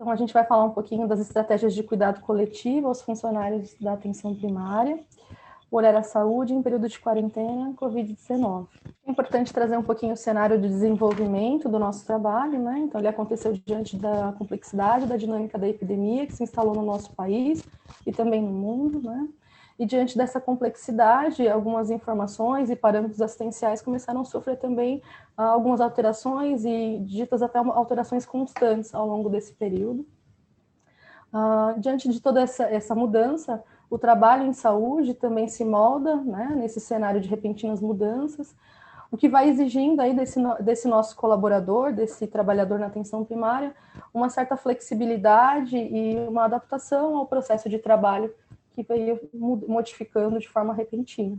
Então, a gente vai falar um pouquinho das estratégias de cuidado coletivo aos funcionários da atenção primária, olhar a saúde em período de quarentena, Covid-19. É importante trazer um pouquinho o cenário de desenvolvimento do nosso trabalho, né? Então, ele aconteceu diante da complexidade da dinâmica da epidemia que se instalou no nosso país e também no mundo, né? E diante dessa complexidade, algumas informações e parâmetros assistenciais começaram a sofrer também algumas alterações e ditas até alterações constantes ao longo desse período. Diante de toda essa mudança, o trabalho em saúde também se molda, né, nesse cenário de repentinas mudanças, o que vai exigindo aí desse nosso colaborador, desse trabalhador na atenção primária, uma certa flexibilidade e uma adaptação ao processo de trabalho que veio modificando de forma repentina.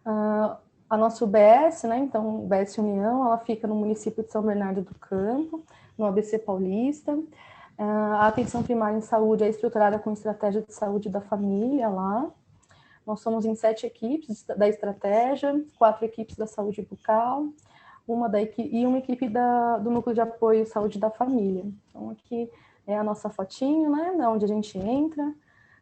A nossa UBS, né, então, UBS União, ela fica no município de São Bernardo do Campo, no ABC Paulista. A atenção primária em saúde é estruturada com estratégia de saúde da família lá. Nós somos em 7 equipes da estratégia, 4 equipes da saúde bucal, uma equipe do núcleo de apoio saúde da família. Então, aqui é a nossa fotinho, né, onde a gente entra,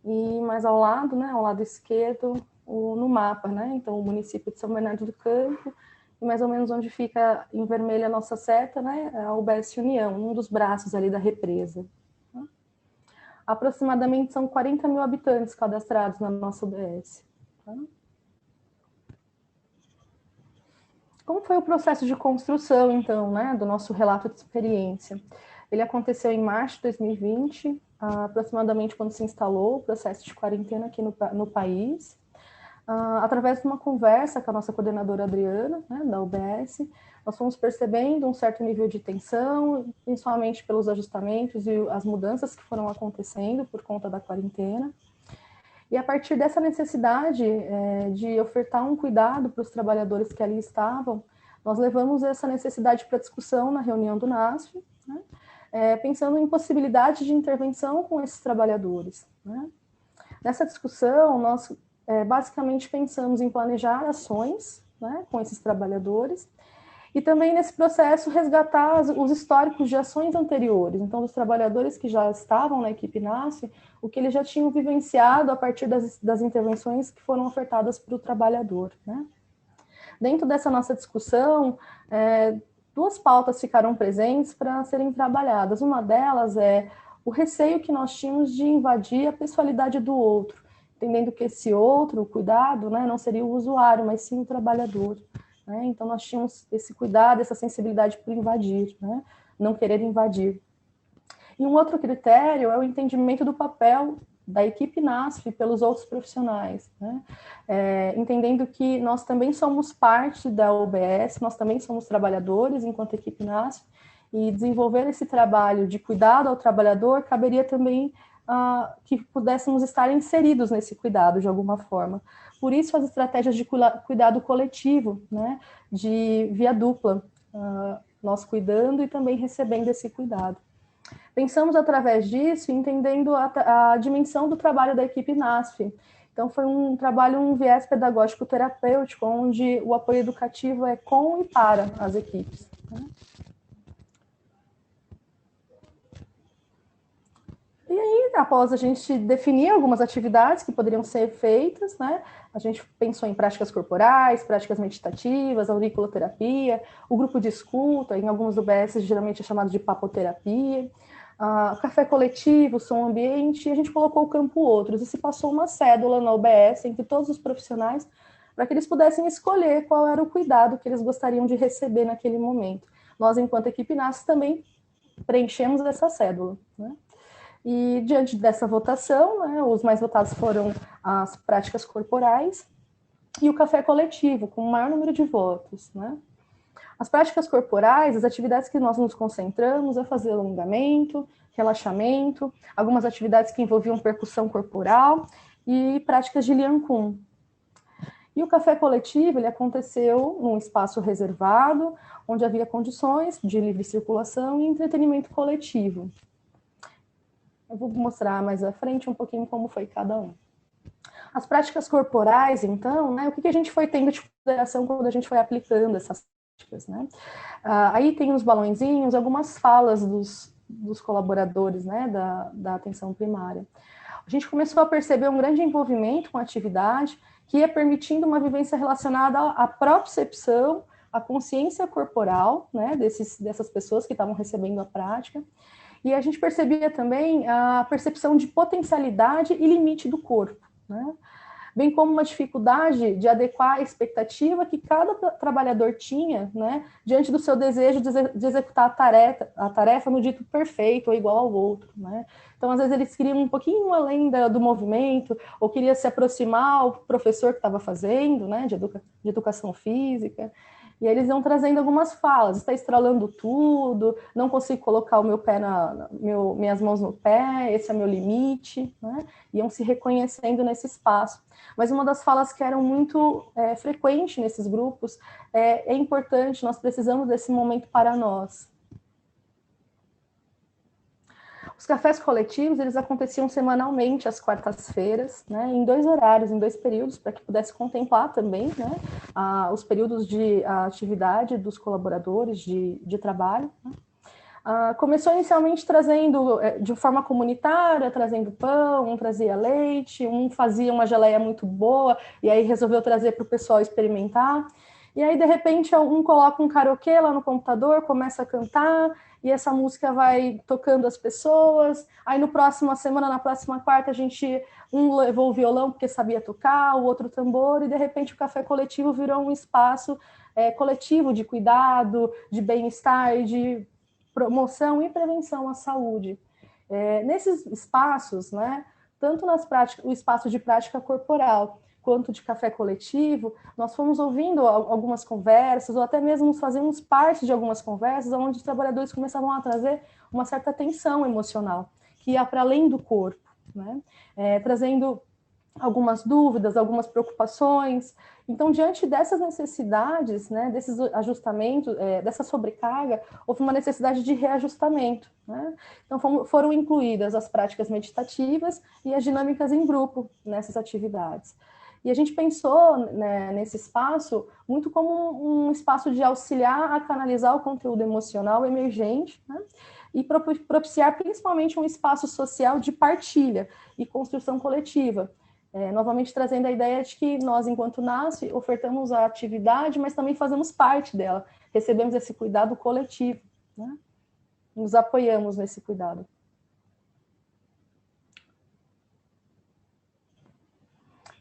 e mais ao lado, né, ao lado esquerdo, no mapa, né, então o município de São Bernardo do Campo, e mais ou menos onde fica em vermelho a nossa seta, né, a UBS União, um dos braços ali da represa. Aproximadamente são 40 mil habitantes cadastrados na nossa UBS. Como foi o processo de construção, então, né, do nosso relato de experiência? Ele aconteceu em março de 2020, aproximadamente quando se instalou o processo de quarentena aqui no país. Através de uma conversa com a nossa coordenadora Adriana, né, da UBS, nós fomos percebendo um certo nível de tensão, principalmente pelos ajustamentos e as mudanças que foram acontecendo por conta da quarentena. E a partir dessa necessidade de ofertar um cuidado para os trabalhadores que ali estavam, nós levamos essa necessidade para discussão na reunião do NASF, né, pensando em possibilidade de intervenção com esses trabalhadores, né. Nessa discussão, nós basicamente pensamos em planejar ações, né, com esses trabalhadores, e também nesse processo resgatar os históricos de ações anteriores, então dos trabalhadores que já estavam na equipe NASF, o que eles já tinham vivenciado a partir das intervenções que foram ofertadas para o trabalhador, né. Dentro dessa nossa discussão, 2 pautas ficaram presentes para serem trabalhadas. Uma delas é o receio que nós tínhamos de invadir a pessoalidade do outro, entendendo que esse outro, o cuidado, né, não seria o usuário, mas sim o trabalhador, né? Então, nós tínhamos esse cuidado, essa sensibilidade por invadir, né? Não querer invadir. E um outro critério é o entendimento do papel da equipe NASF pelos outros profissionais, né? Entendendo que nós também somos parte da UBS, nós também somos trabalhadores enquanto equipe NASF, e desenvolver esse trabalho de cuidado ao trabalhador caberia também que pudéssemos estar inseridos nesse cuidado de alguma forma. Por isso, as estratégias de cuidado coletivo, né, de via dupla, nós cuidando e também recebendo esse cuidado. Pensamos através disso, entendendo a dimensão do trabalho da equipe NASF. Então, foi um trabalho, um viés pedagógico terapêutico, onde o apoio educativo é com e para as equipes, né? E aí, após a gente definir algumas atividades que poderiam ser feitas, né, a gente pensou em práticas corporais, práticas meditativas, auriculoterapia, o grupo de escuta, em alguns UBS geralmente é chamado de papoterapia, café coletivo, som ambiente, e a gente colocou o campo outros, e se passou uma cédula na UBS entre todos os profissionais para que eles pudessem escolher qual era o cuidado que eles gostariam de receber naquele momento. Nós, enquanto equipe NASF, também preenchemos essa cédula, né? E diante dessa votação, né, os mais votados foram as práticas corporais e o café coletivo, com o maior número de votos, né? As práticas corporais, as atividades que nós nos concentramos é fazer alongamento, relaxamento, algumas atividades que envolviam percussão corporal e práticas de Lian Kun. E o café coletivo, ele aconteceu num espaço reservado, onde havia condições de livre circulação e entretenimento coletivo. Eu vou mostrar mais à frente um pouquinho como foi cada um. As práticas corporais, então, né, o que a gente foi tendo de consideração quando a gente foi aplicando essas né? Aí tem os balõezinhos, algumas falas dos colaboradores, né, da atenção primária. A gente começou a perceber um grande envolvimento com a atividade, que ia permitindo uma vivência relacionada à propriocepção, à consciência corporal, né, dessas pessoas que estavam recebendo a prática. E a gente percebia também a percepção de potencialidade e limite do corpo, né? Bem como uma dificuldade de adequar a expectativa que cada trabalhador tinha, né, diante do seu desejo de executar a tarefa no dito perfeito ou igual ao outro, né? Então, às vezes, eles queriam um pouquinho além do movimento, ou queria se aproximar ao professor que estava fazendo, né, de educação física. E eles iam trazendo algumas falas, está estralando tudo, não consigo colocar o meu pé minhas mãos no pé, esse é meu limite, né? Iam se reconhecendo nesse espaço. Mas uma das falas que eram muito frequente nesses grupos é importante, nós precisamos desse momento para nós. Os cafés coletivos, eles aconteciam semanalmente às quartas-feiras, né, em 2 horários, em 2 períodos, para que pudesse contemplar também, né, os períodos de atividade dos colaboradores de trabalho. Né. Começou inicialmente trazendo de forma comunitária, trazendo pão, um trazia leite, um fazia uma geleia muito boa, e aí resolveu trazer para o pessoal experimentar. E aí, de repente, um coloca um karaokê lá no computador, começa a cantar, e essa música vai tocando as pessoas. Aí, na próxima quarta, um levou o violão porque sabia tocar, o outro tambor, e de repente o café coletivo virou um espaço coletivo de cuidado, de bem-estar, de promoção e prevenção à saúde. Nesses espaços, né, tanto o espaço de prática corporal, quanto de café coletivo, nós fomos ouvindo algumas conversas, ou até mesmo fazemos parte de algumas conversas, onde os trabalhadores começavam a trazer uma certa tensão emocional, que ia para além do corpo, né? Trazendo algumas dúvidas, algumas preocupações. Então, diante dessas necessidades, né, desses ajustamentos, dessa sobrecarga, houve uma necessidade de reajustamento, né? Então, foram incluídas as práticas meditativas e as dinâmicas em grupo nessas atividades. E a gente pensou, né, nesse espaço muito como um espaço de auxiliar a canalizar o conteúdo emocional emergente, né, e propiciar principalmente um espaço social de partilha e construção coletiva. Novamente trazendo a ideia de que nós, enquanto NASF, ofertamos a atividade, mas também fazemos parte dela, recebemos esse cuidado coletivo, né? Nos apoiamos nesse cuidado.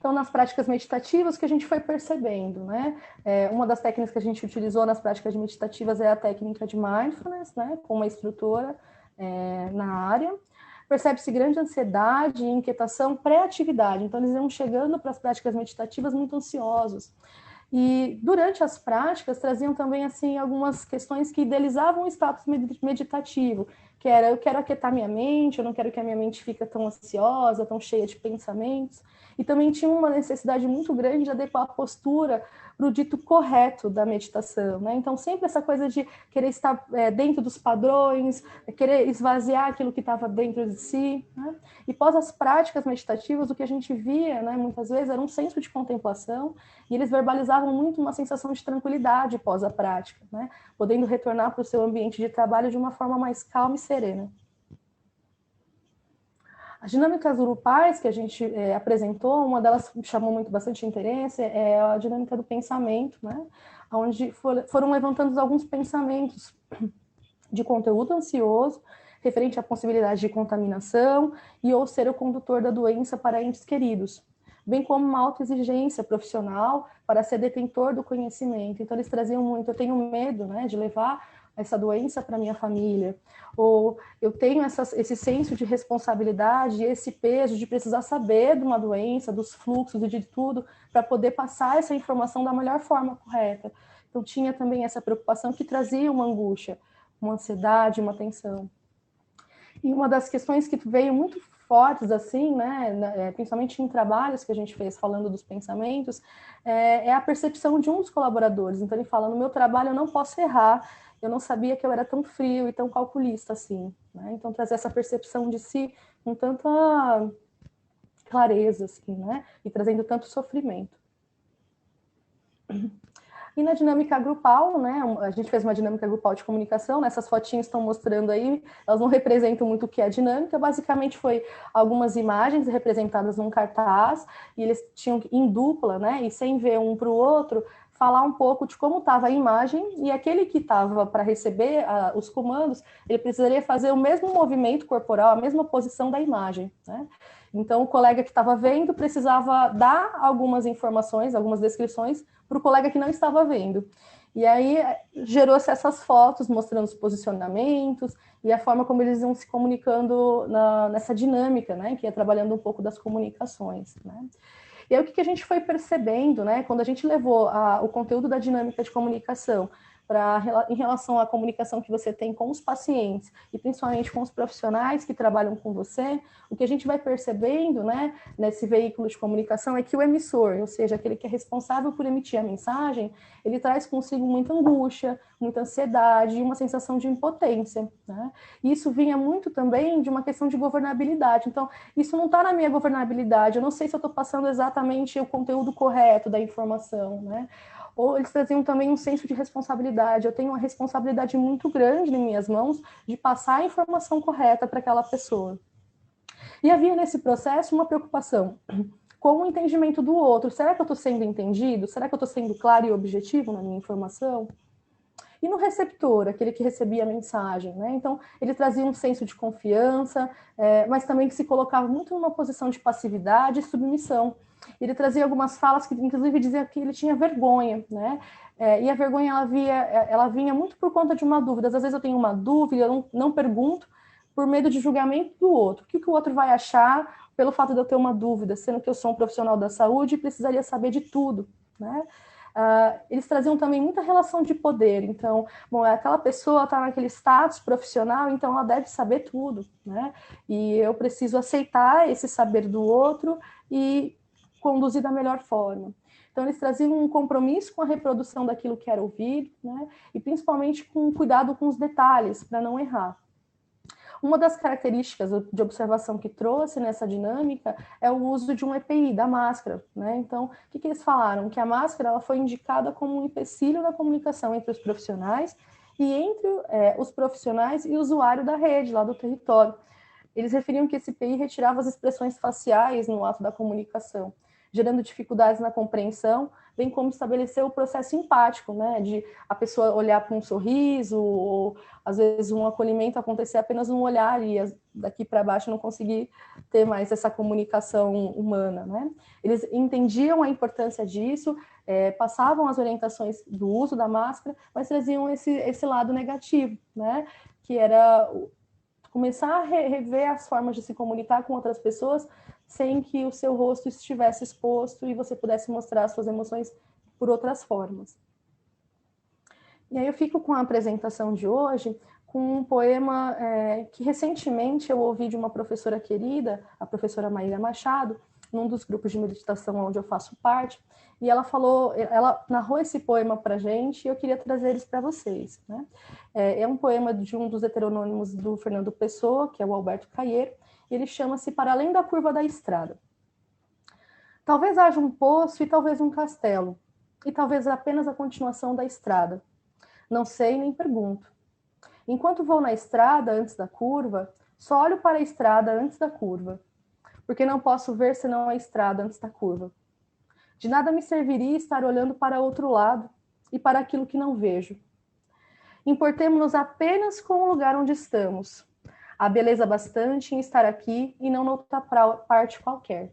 Então, nas práticas meditativas, que a gente foi percebendo, né? Uma das técnicas que a gente utilizou nas práticas meditativas é a técnica de mindfulness, né? Com uma instrutora na área. Percebe-se grande ansiedade e inquietação pré-atividade. Então, eles iam chegando para as práticas meditativas muito ansiosos. E durante as práticas traziam também assim algumas questões que idealizavam o status meditativo, que era eu quero aquietar minha mente, eu não quero que a minha mente fique tão ansiosa, tão cheia de pensamentos. E também tinha uma necessidade muito grande de adequar a postura para o dito correto da meditação, né? Então sempre essa coisa de querer estar dentro dos padrões, querer esvaziar aquilo que estava dentro de si, né? E pós as práticas meditativas, o que a gente via, né, muitas vezes era um senso de contemplação, e eles verbalizavam muito uma sensação de tranquilidade pós a prática, né? Podendo retornar para o seu ambiente de trabalho de uma forma mais calma e serena. As dinâmicas grupais que a gente apresentou, uma delas chamou bastante interesse, é a dinâmica do pensamento, né? Onde foram levantando alguns pensamentos de conteúdo ansioso, referente à possibilidade de contaminação e ou ser o condutor da doença para entes queridos, bem como uma autoexigência profissional para ser detentor do conhecimento. Então, eles traziam muito, eu tenho medo, né, de levar essa doença para minha família, ou eu tenho esse senso de responsabilidade, esse peso de precisar saber de uma doença, dos fluxos e de tudo, para poder passar essa informação da melhor forma correta. Então, tinha também essa preocupação que trazia uma angústia, uma ansiedade, uma tensão. E uma das questões que veio muito fortes, assim, né, principalmente em trabalhos que a gente fez falando dos pensamentos, é a percepção de um dos colaboradores. Então, ele fala, no meu trabalho eu não posso errar, eu não sabia que eu era tão frio e tão calculista, assim, né? Então, trazer essa percepção de si com tanta clareza, assim, né? E trazendo tanto sofrimento. E na dinâmica grupal, né, a gente fez uma dinâmica grupal de comunicação, né, essas fotinhas estão mostrando aí, elas não representam muito o que é a dinâmica, basicamente foi algumas imagens representadas num cartaz, e eles tinham em dupla, né, e sem ver um para o outro, falar um pouco de como estava a imagem, e aquele que estava para receber os comandos, ele precisaria fazer o mesmo movimento corporal, a mesma posição da imagem, né? Então, o colega que estava vendo precisava dar algumas informações, algumas descrições para o colega que não estava vendo. E aí gerou-se essas fotos mostrando os posicionamentos e a forma como eles iam se comunicando nessa dinâmica, né? Que é trabalhando um pouco das comunicações, né? E aí o que a gente foi percebendo, né? Quando a gente levou o conteúdo da dinâmica de comunicação em relação à comunicação que você tem com os pacientes e principalmente com os profissionais que trabalham com você, o que a gente vai percebendo, né, nesse veículo de comunicação é que o emissor, ou seja, aquele que é responsável por emitir a mensagem, ele traz consigo muita angústia, muita ansiedade e uma sensação de impotência, né? E isso vinha muito também de uma questão de governabilidade. Então, isso não está na minha governabilidade, eu não sei se eu estou passando exatamente o conteúdo correto da informação, né? Ou eles traziam também um senso de responsabilidade. Eu tenho uma responsabilidade muito grande em minhas mãos de passar a informação correta para aquela pessoa. E havia nesse processo uma preocupação com o entendimento do outro. Será que eu estou sendo entendido? Será que eu estou sendo claro e objetivo na minha informação? E no receptor, aquele que recebia a mensagem, né? Então, ele trazia um senso de confiança, mas também que se colocava muito numa posição de passividade e submissão. Ele trazia algumas falas que, inclusive, dizia que ele tinha vergonha, né? E a vergonha, ela vinha muito por conta de uma dúvida. Às vezes eu tenho uma dúvida, eu não pergunto por medo de julgamento do outro. O que o outro vai achar pelo fato de eu ter uma dúvida, sendo que eu sou um profissional da saúde e precisaria saber de tudo, né? Eles traziam também muita relação de poder. Então, bom, aquela pessoa está naquele status profissional, então ela deve saber tudo, né? E eu preciso aceitar esse saber do outro e conduzir da melhor forma. Então, eles traziam um compromisso com a reprodução daquilo que era ouvido, né? E principalmente com cuidado com os detalhes, para não errar. Uma das características de observação que trouxe nessa dinâmica é o uso de um EPI, da máscara, né? Então, o que eles falaram? Que a máscara ela foi indicada como um empecilho na comunicação entre os profissionais e entre os profissionais e o usuário da rede, lá do território. Eles referiam que esse EPI retirava as expressões faciais no ato da comunicação, gerando dificuldades na compreensão, bem como estabelecer o processo empático, né, de a pessoa olhar para um sorriso, ou às vezes um acolhimento acontecer apenas um olhar e daqui para baixo não conseguir ter mais essa comunicação humana, né? Eles entendiam a importância disso, passavam as orientações do uso da máscara, mas traziam esse lado negativo, né, que era começar a rever as formas de se comunicar com outras pessoas sem que o seu rosto estivesse exposto e você pudesse mostrar suas emoções por outras formas. E aí eu fico com a apresentação de hoje com um poema que recentemente eu ouvi de uma professora querida, a professora Maíra Machado, num dos grupos de meditação onde eu faço parte, e ela narrou esse poema para a gente e eu queria trazer eles para vocês, né? É um poema de um dos heteronômimos do Fernando Pessoa, que é o Alberto Caeiro, e ele chama-se Para Além da Curva da Estrada. Talvez haja um poço e talvez um castelo, e talvez apenas a continuação da estrada. Não sei nem pergunto. Enquanto vou na estrada antes da curva, só olho para a estrada antes da curva, porque não posso ver senão a estrada antes da curva. De nada me serviria estar olhando para outro lado e para aquilo que não vejo. Importemo-nos apenas com o lugar onde estamos. Há beleza bastante em estar aqui e não noutra parte qualquer.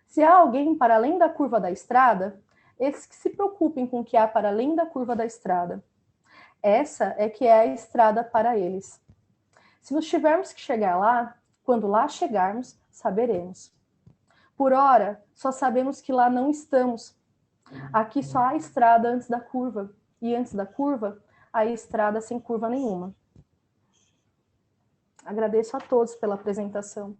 Se há alguém para além da curva da estrada, esses que se preocupem com o que há para além da curva da estrada. Essa é que é a estrada para eles. Se nos tivermos que chegar lá, quando lá chegarmos, saberemos. Por ora, só sabemos que lá não estamos. Aqui só há estrada antes da curva, e antes da curva, há estrada sem curva nenhuma. Agradeço a todos pela apresentação.